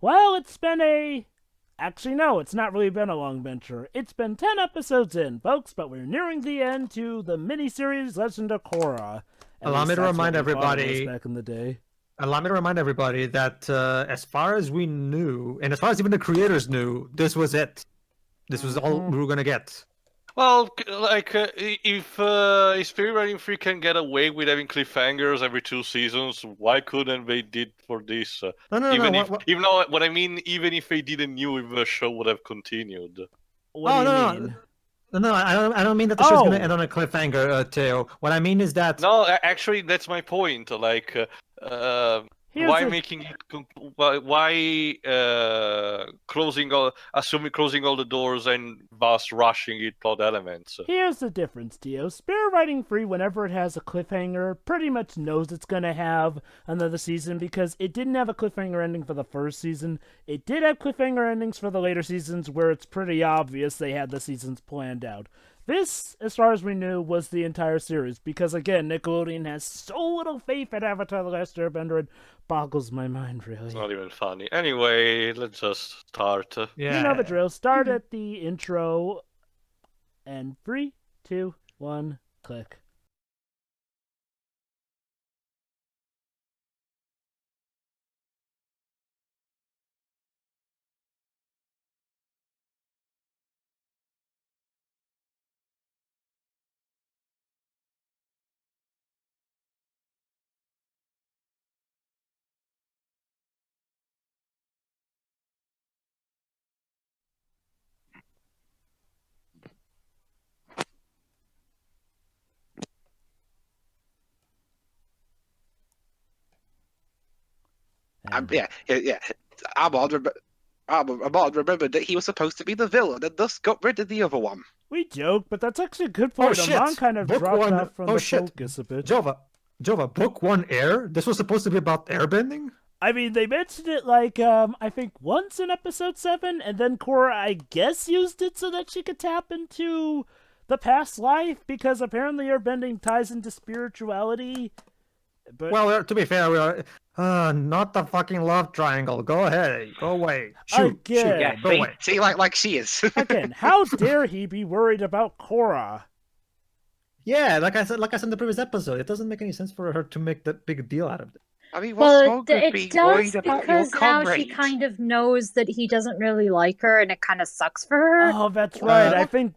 Well, it's been a... Actually, no, it's not really been a long venture. It's been 10 episodes in, folks, but we're nearing the end to the miniseries Legend of Korra. At Allow least me to that's what remind we thought it was everybody. back in the day. Allow me to remind everybody that as far as we knew, and as far as even the creators knew, this was it. This was all we were gonna get. Well, if Spirit Riding 3 can get away with having cliffhangers every 2 seasons, why couldn't they did for this? Even though what I mean, even if they didn't knew if the show would have continued. What do you mean? No, I don't mean that the show's gonna end on a cliffhanger, Theo. What I mean is that actually, that's my point. Why making it? Why closing all the doors and thus rushing it plot elements? Here's the difference, Dio. Spirit Riding 3, whenever it has a cliffhanger, pretty much knows it's gonna have another season because it didn't have a cliffhanger ending for the first season. It did have cliffhanger endings for the later seasons where it's pretty obvious they had the seasons planned out. This, as far as we knew, was the entire series, because again, Nickelodeon has so little faith in Avatar The Last Airbender, it boggles my mind, really. It's not even funny. Anyway, let's just start. Yeah. You know the drill. Start at the intro, and 3, 2, 1, click. Yeah. Amon remembered that he was supposed to be the villain and thus got rid of the other one. We joke, but that's actually a good point. Amon kind of dropped off from the focus a bit. Jova, book 1 air? This was supposed to be about airbending? I mean, they mentioned it like, I think once in episode 7, and then Korra, I guess, used it so that she could tap into the past life, because apparently airbending ties into spirituality. But... Well, to be fair, we are... not the fucking love triangle. Go ahead. Go away. Shoot. Again. Go away. See, like she is. Again, how dare he be worried about Korra? Yeah, like I said in the previous episode, it doesn't make any sense for her to make that big deal out of it. I mean, what's wrong with being worried about your because now she kind of knows that he doesn't really like her, and it kind of sucks for her. Oh, that's right. I think...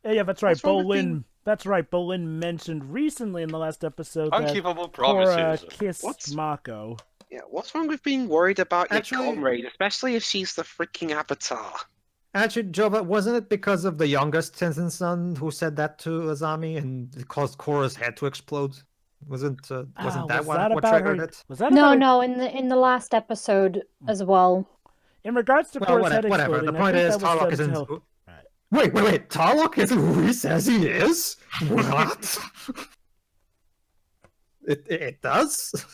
Yeah, that's right. Bolin... That's right, Bolin mentioned recently in the last episode that Korra kissed Mako. Yeah, what's wrong with being worried about your comrade, especially if she's the freaking Avatar? Actually, Jova, wasn't it because of the youngest Tenzin son who said that to Azami and it caused Korra's head to explode? Wasn't that what triggered it? No, in the last episode as well. In regards to Korra's head exploding, whatever. The point is, Tarrlok isn't... Wait, Tarrlok isn't who he says he is? What? It does?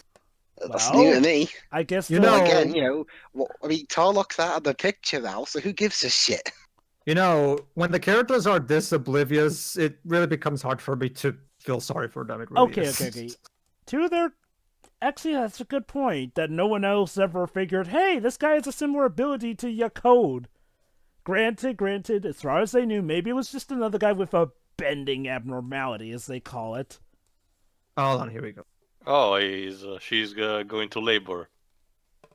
That's new to me. I guess again, Tarrlok's out of the picture now, so who gives a shit? When the characters are this oblivious, it really becomes hard for me to feel sorry for them. It really is. Okay. Actually, that's a good point, that no one else ever figured, hey, this guy has a similar ability to Yakode. Granted, as far as they knew, maybe it was just another guy with a bending abnormality, as they call it. Hold on, here we go. Oh, she's going to labor.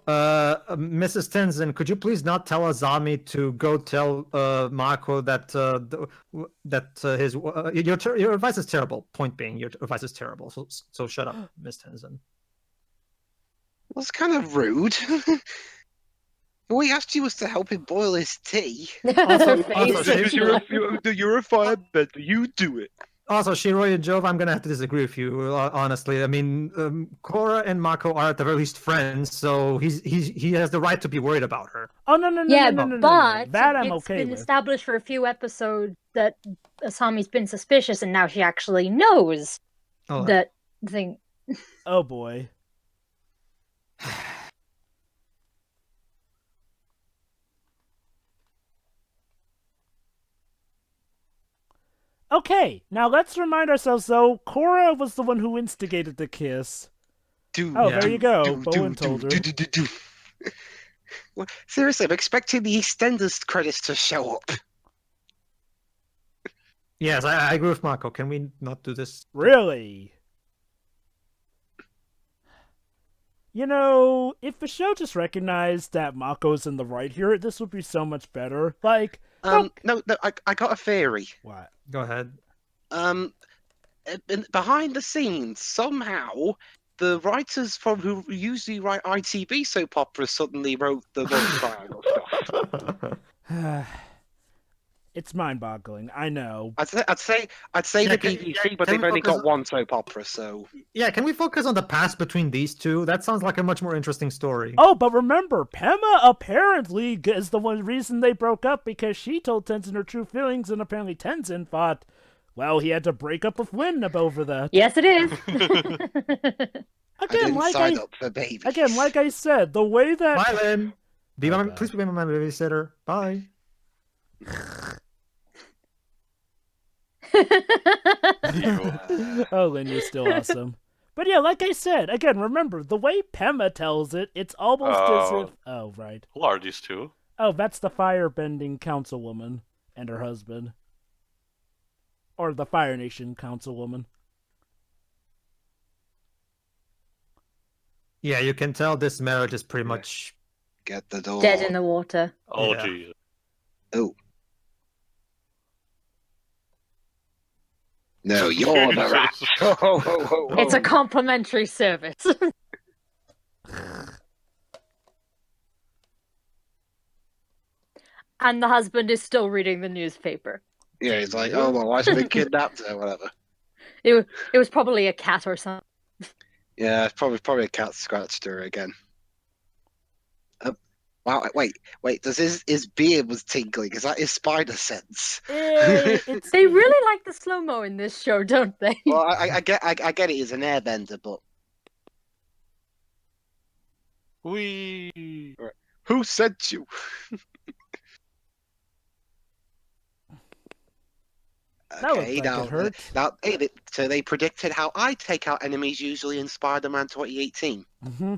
Mrs. Tenzin, could you please not tell Azami to go tell Mako that your advice is terrible. Point being, your advice is terrible. So shut up, Miss Tenzin. That's kind of rude. All he asked you was to help him boil his tea. You're a firebender. You do it. Also, Shiroi and Jove, I'm gonna have to disagree with you. Honestly, I mean, Korra and Mako are at the very least friends, so he has the right to be worried about her. Oh no! But that I'm okay with. It's been established for a few episodes that Asami's been suspicious, and now she actually knows that thing. Oh boy. Okay, now let's remind ourselves, though, Korra was the one who instigated the kiss. There you go. Bowen told her. Seriously, I'm expecting the EastEnders credits to show up. Yes, I agree with Marco. Can we not do this? Really? You know, if the show just recognized that Mako's in the right here, this would be so much better. Like, No, I got a theory. What? Go ahead. Behind the scenes, somehow, the writers from who usually write ITV soap operas suddenly wrote the love triangle stuff. It's mind-boggling. I know. I'd say the BBC, but they've only got one soap opera, so. Yeah, can we focus on the past between these two? That sounds like a much more interesting story. Oh, but remember, Pema apparently is the one reason they broke up because she told Tenzin her true feelings, and apparently Tenzin thought, well, he had to break up with Lynn over that. Yes, it is. Again, up for babies. Again, like I said, the way that. Bye, Lynn. Please be my babysitter. Bye. Oh, Lynn, you're still awesome. But yeah, like I said, again, remember, the way Pema tells it, it's almost as if... Oh, right. Who are these two? Oh, that's the firebending councilwoman and her husband. Or the Fire Nation councilwoman. Yeah, you can tell this marriage is pretty much... Get the door. Dead in the water. Oh, Yeah. Jesus. Oh. No, you're the rat. It's a complimentary service. And the husband is still reading the newspaper. Yeah, he's like, oh, my wife's been kidnapped or whatever. It was probably a cat or something. Yeah, it's probably a cat scratched her again. Wow, wait, does his beard was tingling? Is that his spider sense? They really like the slow-mo in this show, don't they? Well, I get it, he's an airbender, but... Who sent you? Okay, so they predicted how I take out enemies usually in Spider-Man 2018. Mm-hmm.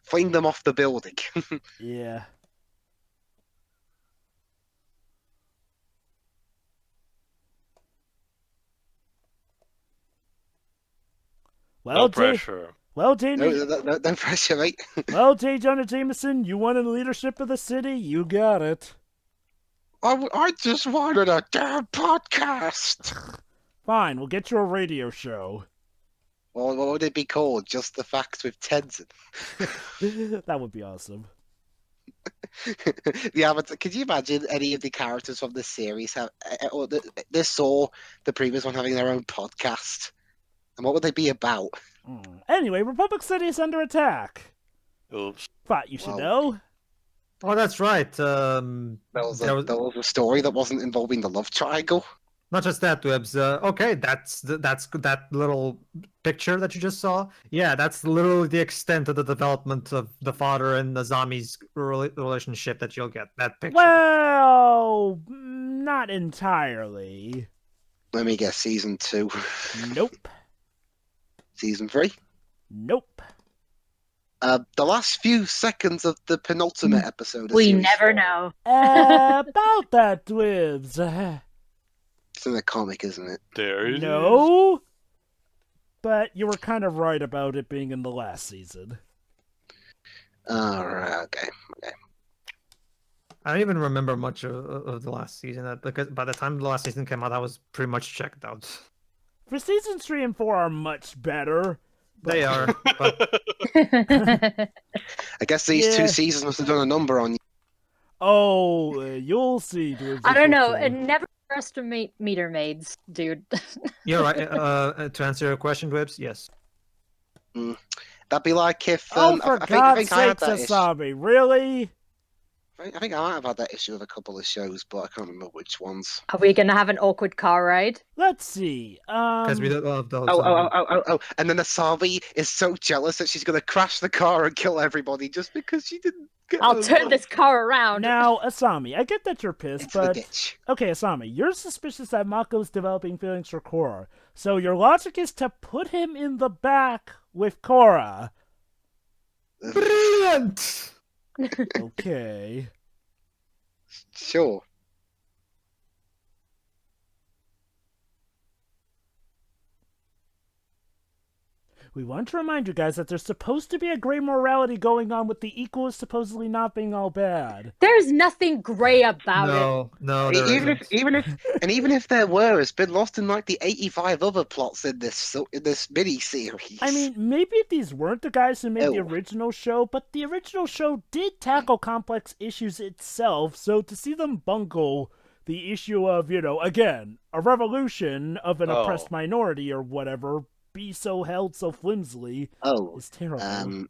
Fling them off the building. Yeah. Well, No pressure. Well, J. No pressure, mate. Well, J. Jonah Jameson, you wanted leadership of the city. You got it. I just wanted a damn podcast. Fine, we'll get you a radio show. Well, what would it be called? Just the Facts with Tenzin. That would be awesome. Could you imagine any of the characters from this series or this or the previous one having their own podcast? And what would they be about? Anyway, Republic City is under attack. Oops. Thought you should know. Oh, that's right. There was a story that wasn't involving the love triangle. Not just that, Webbs. Okay, that's that little picture that you just saw. Yeah, that's literally the extent of the development of the father and Azami's relationship that you'll get. That picture. Well, not entirely. Let me guess, season 2. Nope. Season 3? Nope. The last few seconds of the penultimate episode. We never know. About that, Dwibs. It's in the comic, isn't it? There it is. No. But you were kind of right about it being in the last season. Alright, okay. I don't even remember much of the last season, because by the time the last season came out, I was pretty much checked out. For seasons 3 and 4 are much better. They are. But... I guess these 2 seasons must have done a number on you. Oh, you'll see, dude. I don't know. And never underestimate meter maids, dude. You're right. To answer your question, Dwibs, yes. That'd be like if... for God's sake, Asami, really? I think I might have had that issue with a couple of shows, but I can't remember which ones. Are we gonna have an awkward car ride? Let's see. Because we don't love those. Oh! And then Asami is so jealous that she's gonna crash the car and kill everybody just because she didn't get I'll turn this car around. Now, Asami, I get that you're pissed, into but... the ditch. Okay, Asami, you're suspicious that Mako's developing feelings for Korra. So your logic is to put him in the back with Korra. Brilliant! Okay. Sure. We want to remind you guys that there's supposed to be a gray morality going on with the equals supposedly not being all bad. There's nothing gray about it. No, there isn't. Even if there were, it's been lost in like the 85 other plots in this mini series. I mean, maybe these weren't the guys who made the original show, but the original show did tackle complex issues itself, so to see them bungle the issue of, again, a revolution of an oppressed minority or whatever, be so held so flimsily is terrible.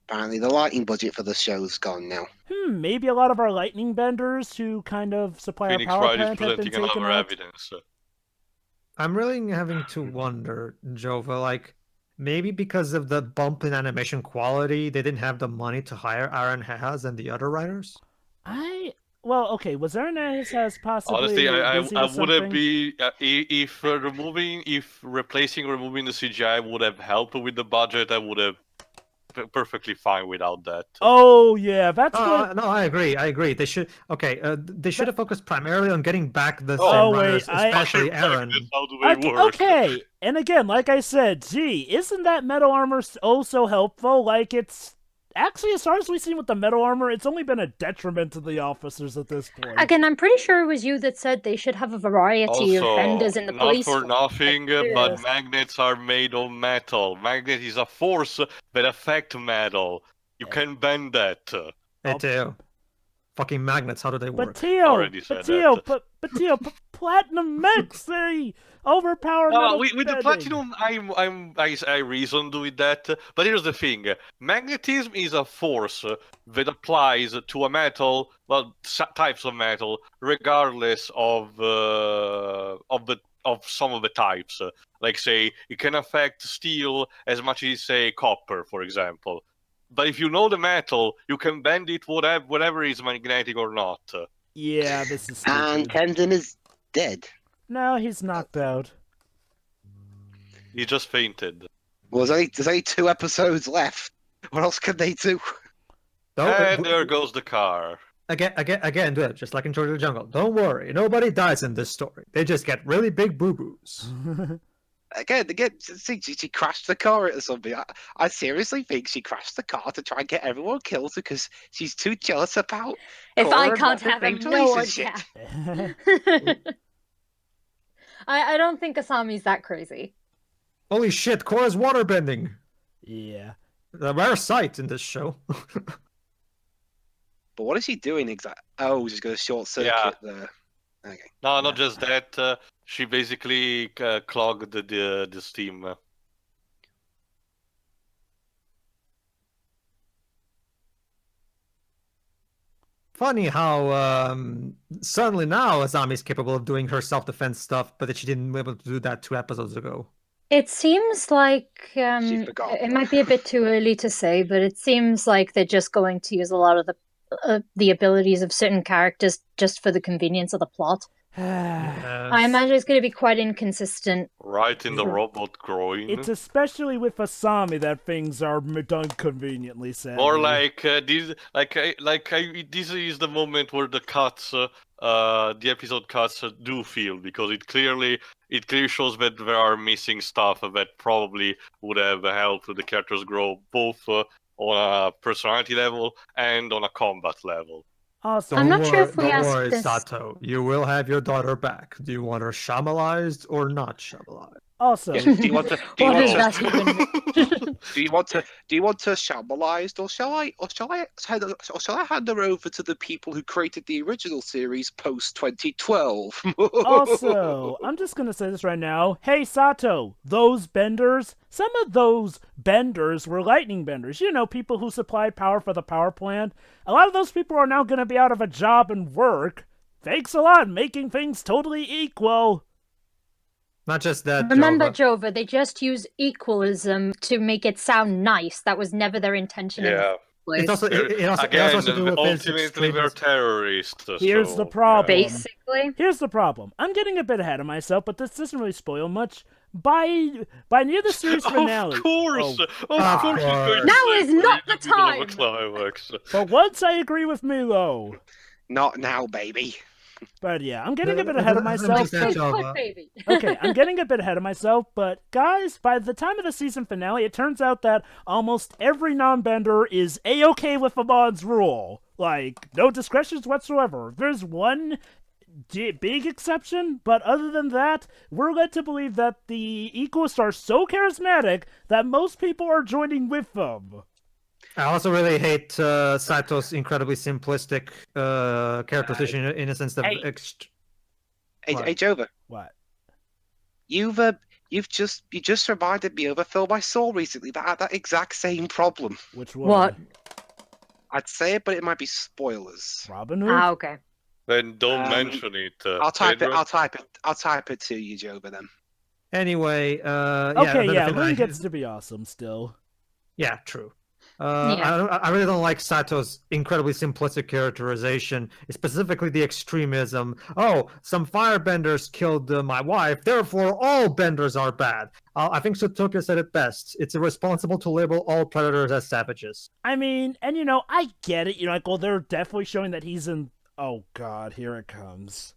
Apparently the lighting budget for the show's gone now. Maybe a lot of our lightning benders who kind of supply Phoenix our power Wright is plant have been presenting taken another out. evidence. I'm really having to wonder, Jova, like, maybe because of the bump in animation quality, they didn't have the money to hire Aaron Haz and the other writers? Well, okay, was Aaron Haz possibly Honestly, I wouldn't wouldn't be if removing removing the CGI would have helped with the budget. I would have perfectly fine without that. Oh yeah, that's good. No, I agree. They should they should have focused primarily on getting back the wait, especially Aaron. Okay, and again, like I said, isn't that metal armor oh so helpful? Like, it's actually, as far as we've seen with the metal armor, it's only been a detriment to the officers at this point. Again, I'm pretty sure it was you that said they should have a variety of benders in the police. Not for nothing, but magnets are made of metal. Magnet is a force that affects metal. You can bend that. They do. Fucking magnets, how do they work? But Teo, platinum mechs, they overpower metal with the platinum, I reasoned with that. But here's the thing: magnetism is a force that applies to a metal, types of metal, regardless of some of the types. Like, say, it can affect steel as much as, say, copper, for example. But if you know the metal, you can bend it whatever is magnetic or not. Yeah, this is stupid. And Tenzin is dead. No, he's knocked out. He just fainted. Well, there's only 2 episodes left. What else can they do? And there goes the car. Again, do it just like in George of the Jungle. Don't worry, nobody dies in this story. They just get really big boo-boos. Again, she crashed the car or something. I seriously think she crashed the car to try and get everyone killed because she's too jealous about. If Korra I can't have him, no one can. I don't think Asami's that crazy. Holy shit, Korra's waterbending. Yeah. A rare sight in this show. But what is she doing exactly? Oh, she's going to short circuit the. Okay. No, not just that. She basically clogged the steam. Funny how suddenly now Asami's capable of doing her self-defense stuff, but that she didn't be able to do that 2 episodes ago. It seems like it might be a bit too early to say, but it seems like they're just going to use a lot of the abilities of certain characters just for the convenience of the plot. I imagine it's going to be quite inconsistent. Right in the robot groin. It's especially with Asami that things are done conveniently. Sadly. Or like this is the moment where the cuts, the episode cuts do feel, because it clearly shows that there are missing stuff that probably would have helped the characters grow both on a personality level and on a combat level. Awesome. I'm not sure if we asked worry, this. Sato. You will have your daughter back. Do you want her shamelized or not shamelized? Also, do you want to? Do you want her shamelized, or shall I hand her over to the people who created the original series post 2012? Also, I'm just gonna say this right now. Hey, Sato, those benders. Some of those benders were lightning benders. You know, people who supplied power for the power plant. A lot of those people are now gonna be out of a job and work. Thanks a lot, making things totally equal. Not just that. Remember, Jova, they just use equalism to make it sound nice. That was never their intention. Yeah. It also has to do with ultimately they're terrorists. Here's the problem. Basically. Here's the problem. I'm getting a bit ahead of myself, but this doesn't really spoil much. by near the series finale. Of course, of course. Now is not the time. But once I agree with Milo. Not now, baby. But yeah, I'm getting a bit ahead of myself. Baby. Okay, I'm getting a bit ahead of myself, but guys, by the time of the season finale, it turns out that almost every non-bender is A-okay with Amon's rule. Like, no discretions whatsoever. There's one big exception, but other than that, we're led to believe that the Equalists are so charismatic that most people are joining with them. I also really hate Sato's incredibly simplistic characterization in a sense of Hey, Jova. What? You just reminded me of a film I saw recently that had that exact same problem. Which one? What? I'd say it, but it might be spoilers. Robin Hood? Ah, okay. Then don't mention it. I'll type Pedro. it. I'll type it to you, Jova. Then. Anyway, Okay, yeah, Lynn gets to be awesome still. Yeah, true. Yeah. I really don't like Sato's incredibly simplistic characterization, specifically the extremism. Oh, some firebenders killed my wife, therefore all benders are bad. I think Zootopia said it best. It's irresponsible to label all predators as savages. I mean, and I get it. Like, well, they're definitely showing that he's in. Oh God, here it comes.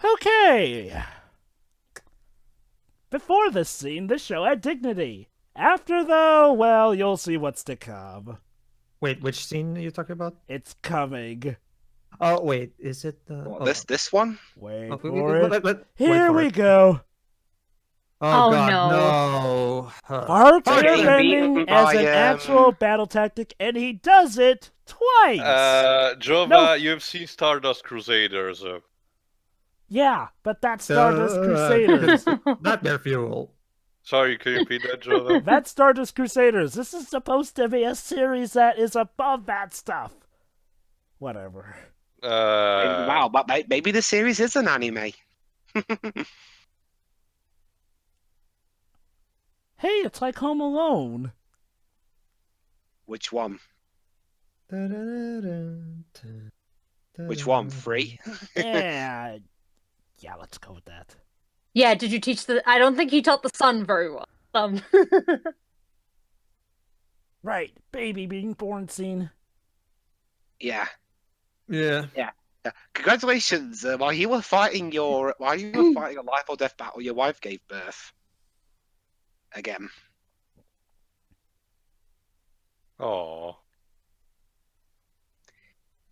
Okay. Before this scene, the show had dignity. After, though, well, you'll see what's to come. Wait, which scene are you talking about? It's coming. Oh, wait, is it this one? Wait Oh, for it. Here Here we go. Oh, Oh, God, no. Heart Okay, ending beaten as by, an actual battle tactic, and he does it twice. Jova, No. you've seen Stardust Crusaders. Yeah, but that's Stardust Crusaders. Not their fuel. Sorry, can you repeat that, Jova? That's Stardust Crusaders. This is supposed to be a series that is above that stuff. Whatever. Wow, but maybe the series is an anime. Hey, it's like Home Alone. Which one? Which one? 3? Yeah, let's go with that. Yeah, did you teach I don't think he taught the son very well. Right, baby being born scene. Yeah. Yeah. Congratulations! While you were fighting a life or death battle, your wife gave birth. Again. Oh.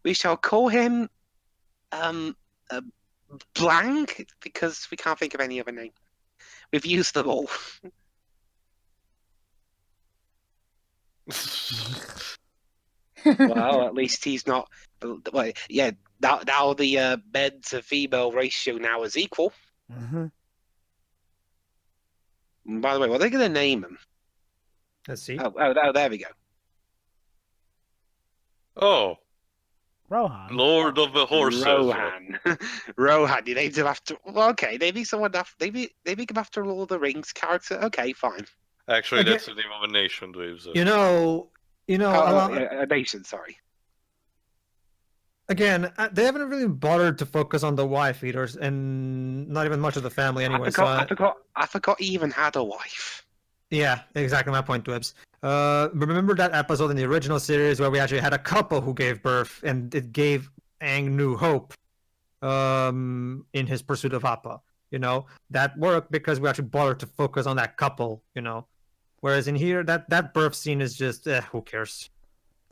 We shall call him Blank because we can't think of any other name. We've used them all. Well, at least he's not. Well, yeah. Now the men to female ratio now is equal. Mm-hmm. By the way, what are they going to name him? Let's see. Oh, there we go. Oh. Rohan. Lord of the Horses. Rohan. Rohan. You named him after. Well, okay, maybe someone after. Maybe him after Lord of the Rings character. Okay, fine. Actually, Okay. that's the name of a nation, Dave. You know, A nation. Sorry. again, they haven't really bothered to focus on the wife eaters, and not even much of the family anyway. I forgot he even had a wife. Yeah, exactly my point, Dwebs. Remember that episode in the original series where we actually had a couple who gave birth, and it gave Aang new hope in his pursuit of Appa. That worked because we actually bothered to focus on that couple, Whereas in here, that birth scene is just, who cares?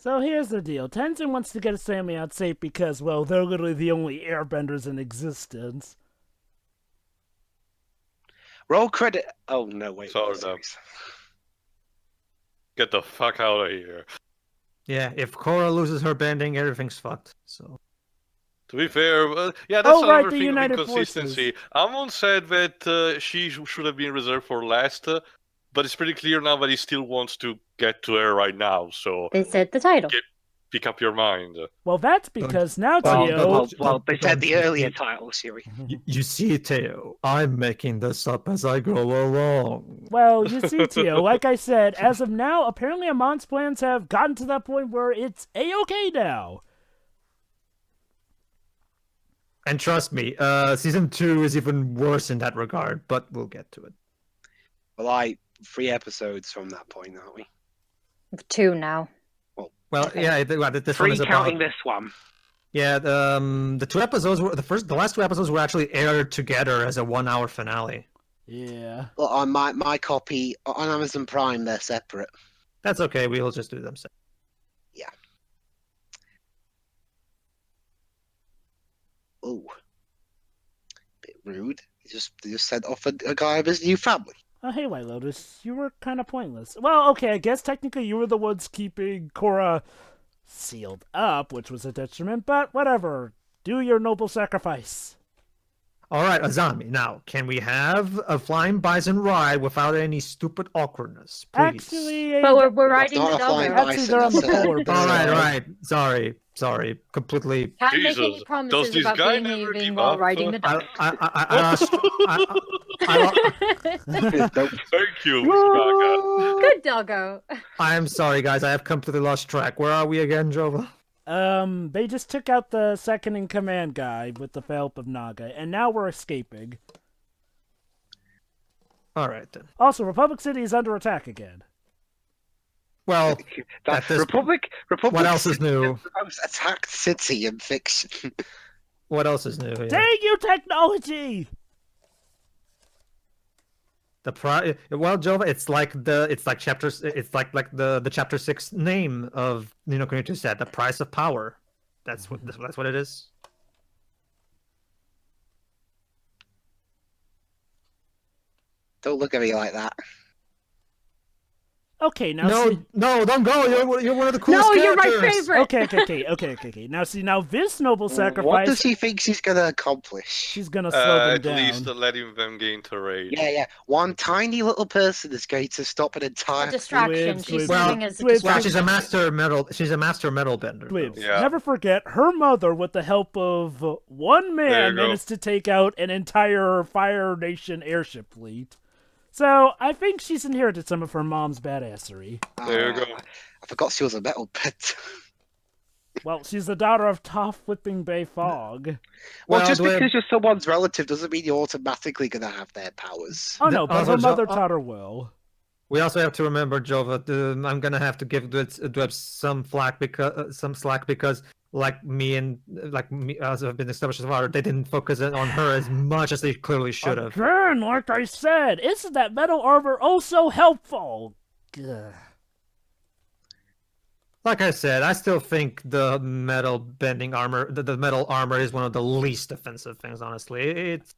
So here's the deal. Tenzin wants to get his family out safe because, well, they're literally the only airbenders in existence. Roll credit. Oh no! Wait. Sorry, Get the fuck out of here. Yeah, if Korra loses her bending, everything's fucked. So. To be fair, yeah, that's Oh, right, another the thing United of inconsistency. Forces. Amon said that she should have been reserved for last, but it's pretty clear now that he still wants to get to her right now, so They said the title. pick up your mind. Well, that's because now Teo... Well, they said the earlier title, Siri. You see, Teo, I'm making this up as I go along. Well, you see, Teo, like I said, as of now, apparently Amon's plans have gotten to that point where it's A-okay now. And trust me, season 2 is even worse in that regard, but we'll get to it. We're like 3 episodes from that point, aren't we? 2 now. Well, yeah, this one 3 is counting about... this one. Yeah, the 2 episodes were the last 2 episodes were actually aired together as a 1-hour finale. Yeah. Well, on my copy on Amazon Prime, they're separate. That's okay. We'll just do them. Yeah. Oh, bit rude. They just sent off a guy of his new family. Oh, hey, White Lotus, you were kind of pointless. Well, okay, I guess technically you were the ones keeping Korra sealed up, which was a detriment, but whatever. Do your noble sacrifice. All right, Azami. Now, can we have a flying bison ride without any stupid awkwardness, please? Actually, but we're riding not the a flying doggo. actually, they're on the bison, polar bear. All right. Sorry. Completely. Can't make Jesus, any does promises this about guy being never leaving give while up? riding the doggo. Thank you, Gaga. Good doggo. I'm sorry, guys. I have completely lost track. Where are we again, Jova? They just took out the second-in-command guy with the help of Naga, and now we're escaping. All right, then. Also, Republic City is under attack again. Well, That's this- Republic. what else is new? The most attacked city in fiction. What else is new? Yeah. Dang you, technology! Well, Jova, it's like chapters. It's like the chapter 6 name of Kunito said, the price of power. That's what it is. Don't look at me like that. Okay, now No, don't go. You're one of the coolest No, you're my characters. favorite. Okay. Now this noble sacrifice. What does he think she's gonna accomplish? She's gonna slow them At down. least letting them gain terrain. Yeah. One tiny little person is going to stop an A entire. distraction. Twibs, She's Twibs. serving as a Well, Well, distraction. she's a master metal bender. though. Twibs. Yeah. Never forget, her mother, with the help of one There man, you go. managed to take out an entire Fire Nation airship fleet. So I think she's inherited some of her mom's badassery. There you go. I forgot she was a metal pet. Well, she's the daughter of Toph Whipping Bay Fog. Well, Well, just the way- because you're someone's relative doesn't mean you're automatically gonna have their powers. Oh no, but also her mother Jo- taught her well. We also have to remember, Jova. I'm gonna have to give Dweb some slack because, like me, as I've been established as a father, they didn't focus on her as much as they clearly should have. Again, like I said, isn't that metal armor oh so helpful? Ugh. Like I said, I still think the metal bending armor, the metal armor, is one of the least offensive things. Honestly, it's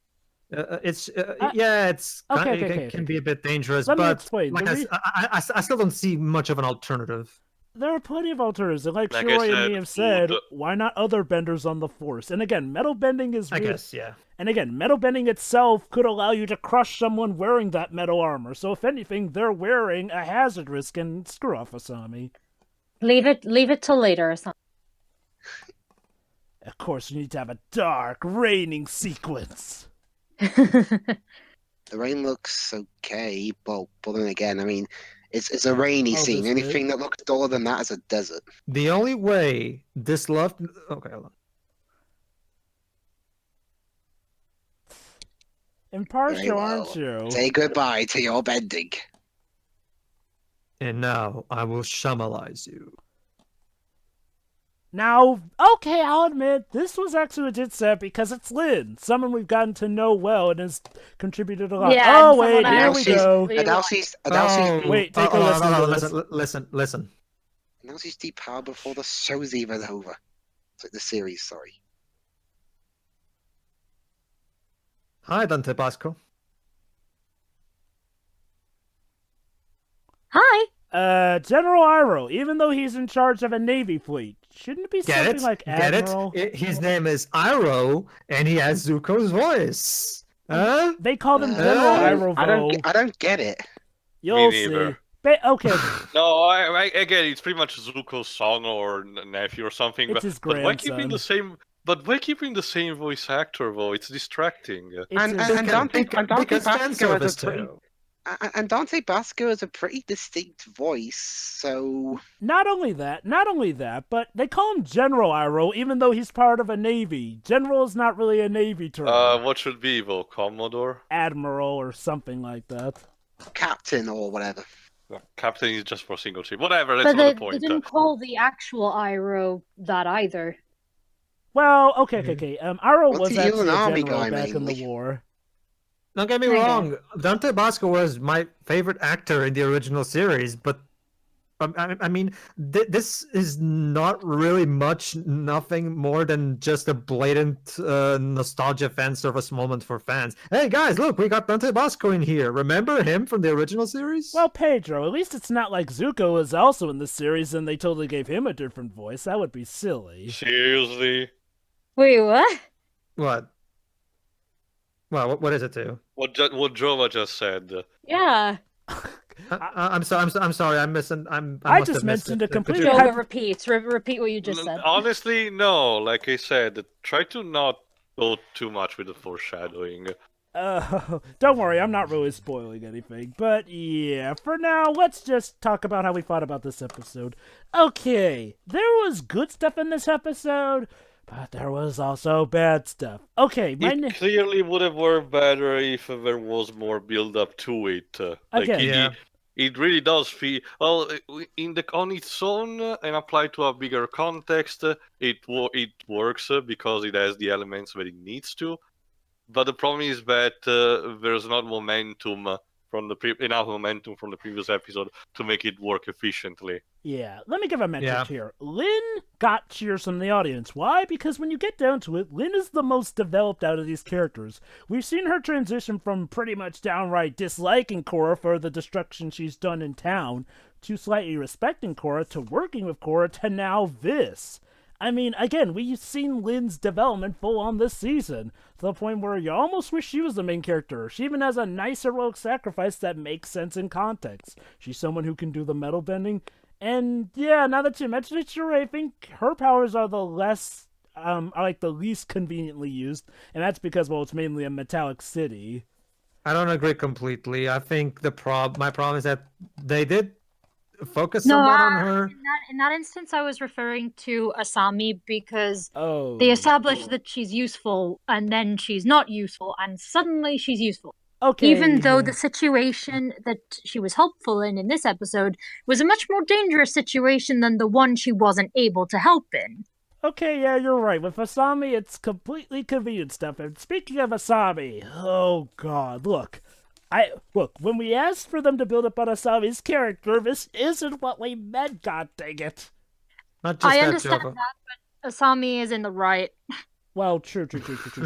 Okay. can be a bit dangerous, Let me but explain. like I still don't see much of an alternative. There are plenty of alternatives, and like Like I Shiroy and said, me have said, the- why not other benders on the Force? And again, metal bending is I weird. guess, yeah. And again, metal bending itself could allow you to crush someone wearing that metal armor. So if anything, they're wearing a hazard risk and screw off Asami. Leave it till later or something. Of course, you need to have a dark, raining sequence. The rain looks okay, but then again, I mean, it's a rainy scene. this bit. Anything that looks duller than that is a desert. The only way this love. Okay, hold on. Impartial, Very well. aren't you? Say goodbye to your bending. And now I will shamalize you. Now, okay, I'll admit, this was actually a legit set because it's Lynn, someone we've gotten to know well and has contributed a lot. Yeah, Oh, and wait, someone here else we is- go. Adalci's wait, take a listen to this. Listen. Adalci's depowered before the show's even over. It's like the series, sorry. Hi, Dante Pasco. Hi. General Iroh, even though he's in charge of a Navy fleet, shouldn't it be Get something it? like Get Admiral? His name is Iroh, and he has Zuko's voice. Huh? They call him General Iroh, I don't get it. You'll Me see. neither. Okay, No, I again, it's pretty much Zuko's son or nephew or something. It's his but why keeping grandson. the same? But why keeping the same voice actor though? It's distracting. it's his- And Dante because fan Pasco has service a pretty... too. And Dante Basco has a pretty distinct voice, so... Not only that, but they call him General Iroh, even though he's part of a Navy. General is not really a Navy term. What should be, though? Commodore? Admiral or something like that. Captain or whatever. Captain is just for single ship. Whatever, that's not the point. They didn't call the actual Iroh that either. Well, okay. Iroh was actually a army general guy, back in mainly. the war. Don't get me wrong, Dante Basco was my favorite actor in the original series, but I mean, this is not really nothing more than just a blatant nostalgia fan service moment for fans. Hey guys, look, we got Dante Basco in here. Remember him from the original series? Well, Pedro, at least it's not like Zuko was also in the series and they totally gave him a different voice. That would be silly. Seriously? Wait, what? What? Well, what is it to? What Jova just said. Yeah. I'm sorry. I just mentioned a completely. Jova, repeat what you just said. Honestly, no. Like I said, try to not go too much with the foreshadowing. Don't worry, I'm not really spoiling anything. But yeah, for now, let's just talk about how we thought about this episode. Okay, there was good stuff in this episode, but there was also bad stuff. Okay, it clearly would have worked better if there was more build up to it. It really does feel well on its own and applied to a bigger context. It works because it has the elements that it needs to. But the problem is that there's not momentum enough momentum from the previous episode to make it work efficiently. Yeah, let me give a metric here. Lin got cheers from the audience. Why? Because when you get down to it, Lin is the most developed out of these characters. We've seen her transition from pretty much downright disliking Korra for the destruction she's done in town, to slightly respecting Korra, to working with Korra, to now this. I mean, again, we've seen Lin's development full on this season, to the point where you almost wish she was the main character. She even has a nice heroic sacrifice that makes sense in context. She's someone who can do the metal bending, and yeah, now that you mention it, sure, I think her powers are the least conveniently used, and that's because, well, it's mainly a metallic city. I don't agree completely. I think my problem is that they did focus somewhat on her. In that instance, I was referring to Asami because they established that she's useful, and then she's not useful, and suddenly she's useful. Okay. Even though the situation that she was helpful in this episode was a much more dangerous situation than the one she wasn't able to help in. Okay, yeah, you're right. With Asami, it's completely convenient stuff. And speaking of Asami, oh god, look, when we asked for them to build up on Asami's character, this isn't what we meant, god dang it. Not just I understand that, but Asami is in the right. Well, true.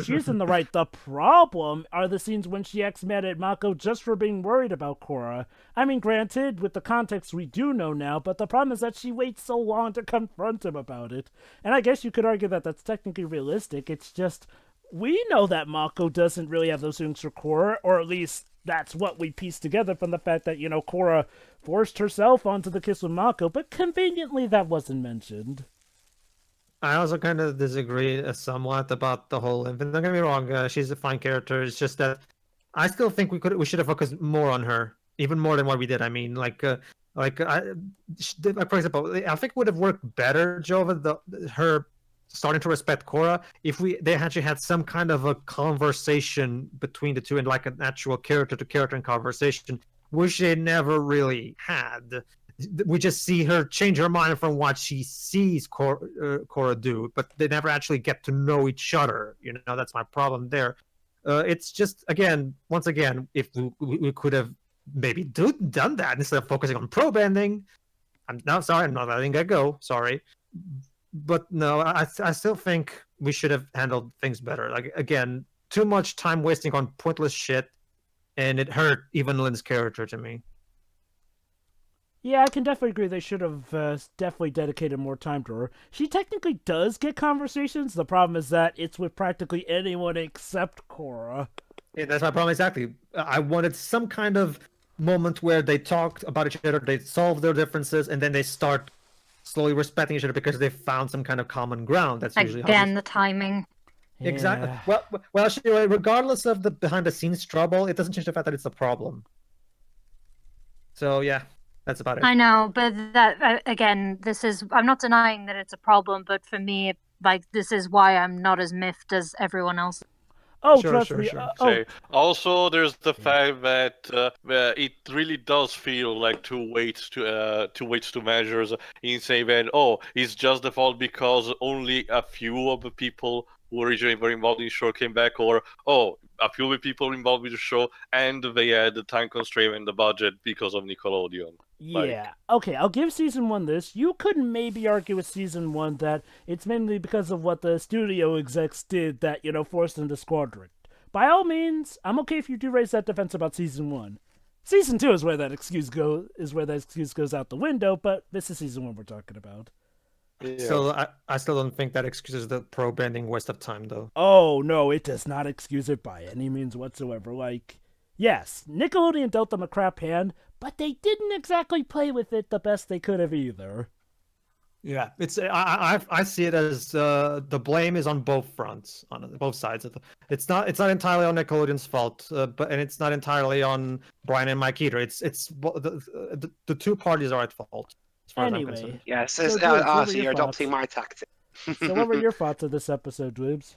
She's in the right. The problem are the scenes when she acts mad at Mako just for being worried about Korra. I mean, granted, with the context we do know now, but the problem is that she waits so long to confront him about it. And I guess you could argue that that's technically realistic. It's just, we know that Mako doesn't really have those feelings for Korra, or at least that's what we piece together from the fact that, Korra forced herself onto the kiss with Mako, but conveniently that wasn't mentioned. I also kind of disagree somewhat about the whole infant. Don't get me wrong, she's a fine character. It's just that I still think we should have focused more on her, even more than what we did. I mean, for example, I think it would have worked better, Jova, her starting to respect Korra, if they actually had some kind of a conversation between the two, and like an actual character-to-character conversation, which they never really had. We just see her change her mind from what she sees Korra do, but they never actually get to know each other. That's my problem there. It's just, once again, if we could have maybe done that instead of focusing on pro bending. I'm not letting that go. Sorry. But no, I still think we should have handled things better. Like, again, too much time wasting on pointless shit, and it hurt even Lin's character to me. Yeah, I can definitely agree they should have definitely dedicated more time to her. She technically does get conversations. The problem is that it's with practically anyone except Korra. Yeah, that's my problem exactly. I wanted some kind of moment where they talked about each other, they solved their differences, and then they start slowly respecting each other because they found some kind of common ground. That's usually the timing. Exactly. Yeah. Well, regardless of the behind-the-scenes trouble, it doesn't change the fact that it's a problem. So yeah, that's about it. I know, but that again, I'm not denying that it's a problem, but for me, this is why I'm not as miffed as everyone else. Oh, sure, trust sure, me. sure. Also, there's the fact that it really does feel like two weights to measures in saying that it's just the fault because only a few of the people who originally were involved in the show came back, or a few of the people involved with the show and they had the time constraint and the budget because of Nickelodeon. Yeah. Okay, I'll give season 1 this. You could maybe argue with season 1 that it's mainly because of what the studio execs did that, forced into Squadron. By all means, I'm okay if you do raise that defense about season 1. Season 2 is where that excuse goes out the window, but this is season 1 we're talking about. Yeah. So I still don't think that excuses the pro-bending waste of time, though. Oh, no, it does not excuse it by any means whatsoever. Yes, Nickelodeon dealt them a crap hand, but they didn't exactly play with it the best they could have either. Yeah, it's I see it as the blame is on both fronts, on both sides. It's not entirely on Nickelodeon's fault, but it's not entirely on Brian and Mike either. It's the two parties are at fault. As far as I'm Anyway, concerned. Yes, so you're adopting my tactic. So what were your thoughts of this episode, Dweebs?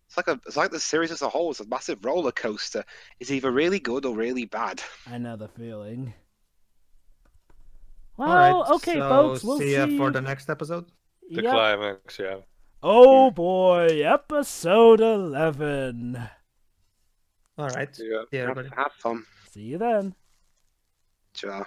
It's like the series as a whole is a massive roller coaster. It's either really good or really bad. I know the feeling. Well, all right, okay, so folks, we'll see you for the next episode. The climax, yeah. Oh boy, episode 11. All right. Yeah. See you, everybody. Have fun. See you then. Ciao.